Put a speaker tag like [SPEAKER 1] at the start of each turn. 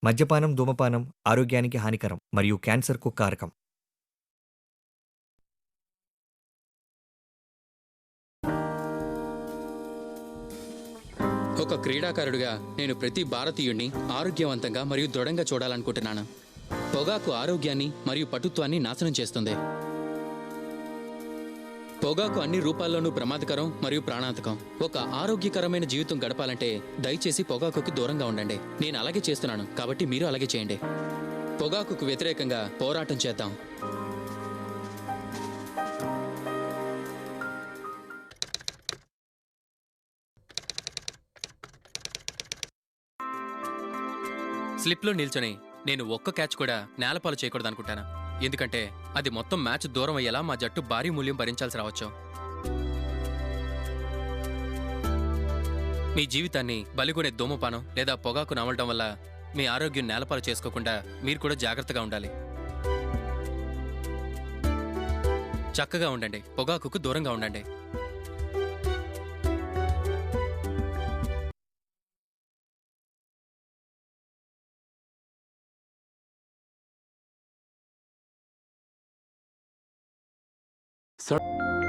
[SPEAKER 1] మద్యపానం, ధూమపానం ఆరోగ్యానికి హానికరం మరియు క్యాన్సర్‌కు కారకం.
[SPEAKER 2] ఒక క్రీడాకారుడిగా నేను ప్రతి భారతీయుణ్ణి ఆరోగ్యవంతంగా మరియు దృఢంగా చూడాలనుకుంటున్నాను. పొగాకు ఆరోగ్యాన్ని మరియు పటుత్వాన్ని నాశనం చేస్తుంది. పొగాకు అన్ని రూపాల్లోనూ ప్రమాదకరం మరియు ప్రాణాంతకం. ఒక ఆరోగ్యకరమైన జీవితం గడపాలంటే దయచేసి పొగాకుకి దూరంగా ఉండండి. నేను అలాగే చేస్తున్నాను, కాబట్టి మీరు అలాగే చేయండి. పొగాకుకు వ్యతిరేకంగా పోరాటం చేద్దాం. స్లిప్లో నిల్చొని నేను ఒక్క క్యాచ్ కూడా నేలపాలు చేయకూడదు అనుకుంటాను. ఎందుకంటే అది మొత్తం మ్యాచ్ దూరం అయ్యేలా మా జట్టు భారీ మూల్యం భరించాల్సి రావచ్చు. మీ జీవితాన్ని బలిగొనే ధూమపానం లేదా పొగాకు నమలడం వల్ల మీ ఆరోగ్యం నేలపాలు చేసుకోకుండా మీరు కూడా జాగ్రత్తగా ఉండాలి. చక్కగా ఉండండి, పొగాకుకు దూరంగా ఉండండి.
[SPEAKER 3] Sir